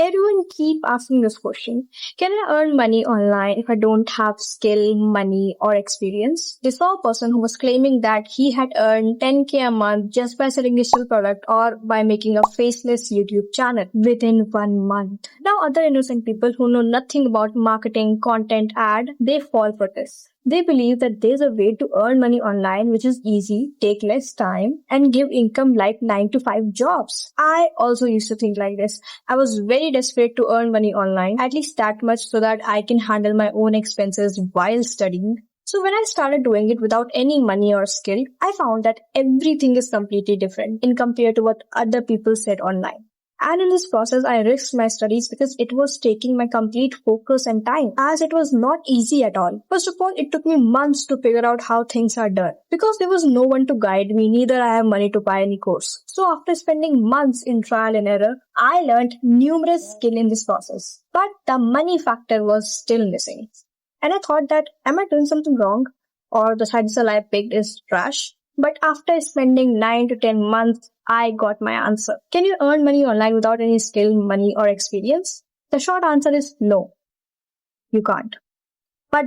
Everyone keep asking this question. Can I earn money online if I don't have skill, money or experience? They saw a person who was claiming that he had earned 10K a month just by selling digital product or by making a faceless YouTube channel within 1 month. Now other innocent people who know nothing about marketing, content, they fall for this. They believe that there's a way to earn money online which is easy, take less time, and give income like 9 to 5 jobs. I also used to think like this. I was very desperate to earn money online, at least that much so that I can handle my own expenses while studying. So when I started doing it without any money or skill, I found that everything is completely different in compared to what other people said online. And in this process, I risked my studies because it was taking my complete focus and time, as it was not easy at all. First of all, it took me months to figure out how things are done because there was no one to guide me, neither I have money to buy any course. So after spending months in trial and error, I learned numerous skills in this process. But the money factor was still missing. And I thought that, am I doing something wrong? Or the side hustle I picked is trash? But after spending 9 to 10 months, I got my answer. Can you earn money online without any skill, money, or experience? The short answer is no, you can't. But,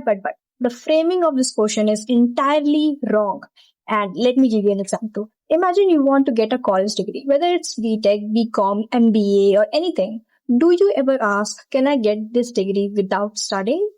the framing of this question is entirely wrong. And let me give you an example. Imagine you want to get a college degree, whether it's BTech, BCom, MBA, or anything. Do you ever ask, can I get this degree without studying?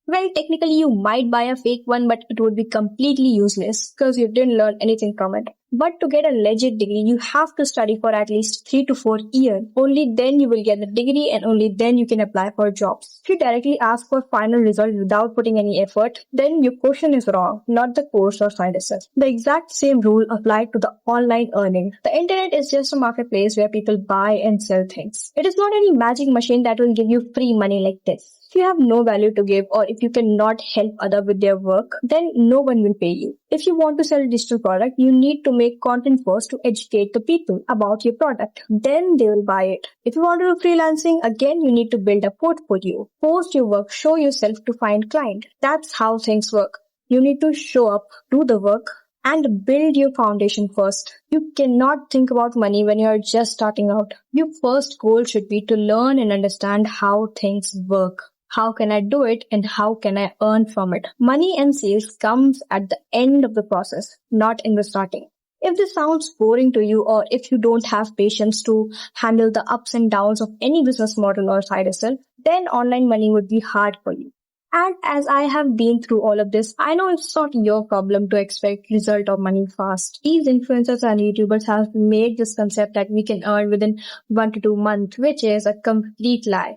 Well, technically you might buy a fake one, but it would be completely useless because you didn't learn anything from it. But to get a legit degree, you have to study for at least 3 to 4 years. Only then you will get the degree and only then you can apply for jobs. If you directly ask for final result without putting any effort, then your question is wrong, not the course or side hustle. The exact same rule applied to the online earning. The internet is just a marketplace where people buy and sell things. It is not any magic machine that will give you free money like this. If you have no value to give or if you cannot help others with their work, then no one will pay you. If you want to sell a digital product, you need to make content first to educate the people about your product. Then they will buy it. If you want to do freelancing, again, you need to build a portfolio. Post your work, show yourself to find client. That's how things work. You need to show up, do the work, and build your foundation first. You cannot think about money when you are just starting out. Your first goal should be to learn and understand how things work. How can I do it and how can I earn from it? Money and sales comes at the end of the process, not in the starting. If this sounds boring to you or if you don't have patience to handle the ups and downs of any business model or side hustle, then online money would be hard for you. And as I have been through all of this, I know it's not your problem to expect result of money fast. These influencers and YouTubers have made this concept that we can earn within 1 to 2 months, which is a complete lie.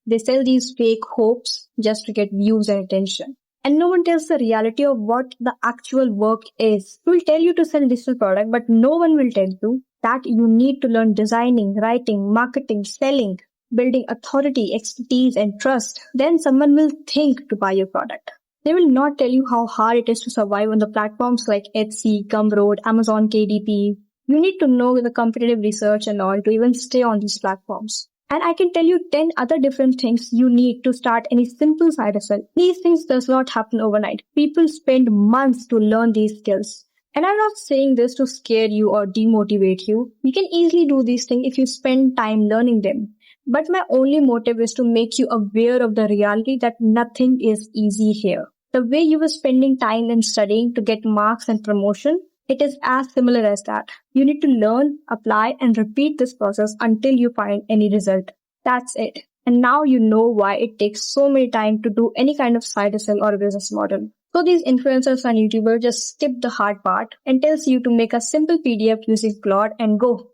They sell these fake hopes just to get views and attention. And no one tells the reality of what the actual work is. They will tell you to sell digital product, but no one will tell you that you need to learn designing, writing, marketing, selling, building authority, expertise, and trust. Then someone will think to buy your product. They will not tell you how hard it is to survive on the platforms like Etsy, Gumroad, Amazon KDP. You need to know the competitive research and all to even stay on these platforms. And I can tell you 10 other different things you need to start any simple side hustle. These things does not happen overnight. People spend months to learn these skills. And I'm not saying this to scare you or demotivate you. You can easily do these things if you spend time learning them. But my only motive is to make you aware of the reality that nothing is easy here. The way you were spending time in studying to get marks and promotion, it is as similar as that. You need to learn, apply, and repeat this process until you find any result. That's it. And now you know why it takes so many time to do any kind of side hustle or business model. So these influencers and YouTubers just skip the hard part and tells you to make a simple PDF using Claude and go.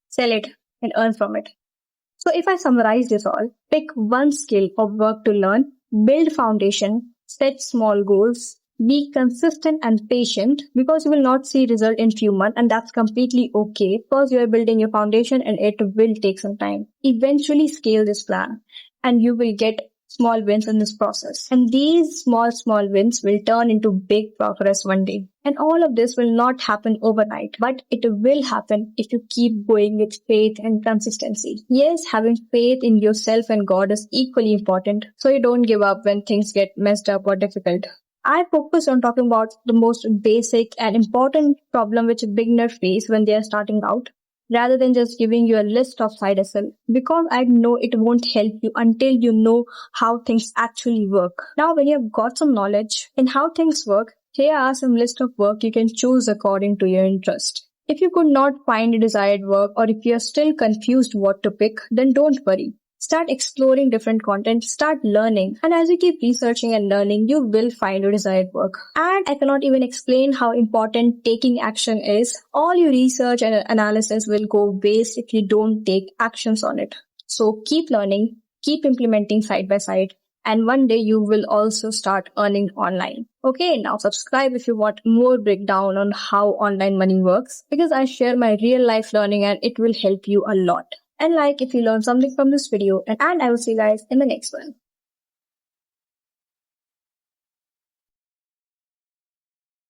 Sell it and earn from it. So if I summarize this all, pick one skill or work to learn, build foundation, set small goals, be consistent and patient because you will not see result in few months and that's completely okay because you are building your foundation and it will take some time. Eventually scale this plan and you will get small wins in this process. And these small wins will turn into big progress one day. And all of this will not happen overnight, but it will happen if you keep going with faith and consistency. Yes, having faith in yourself and God is equally important so you don't give up when things get messed up or difficult. I focus on talking about the most basic and important problem which beginners face when they are starting out. rather than just giving you a list of side hustle, because I know it won't help you until you know how things actually work. Now, when you've got some knowledge in how things work, here are some list of work you can choose according to your interest. If you could not find your desired work, or if you're still confused what to pick, then don't worry. Start exploring different content, start learning, and as you keep researching and learning, you will find your desired work. And I cannot even explain how important taking action is. All your research and analysis will go waste if you don't take actions on it. So keep learning, keep implementing side by side, and one day you will also start earning online. Okay, now subscribe if you want more breakdown on how online money works, because I share my real life learning and it will help you a lot. And like if you learned something from this video, and I will see you guys in the next one.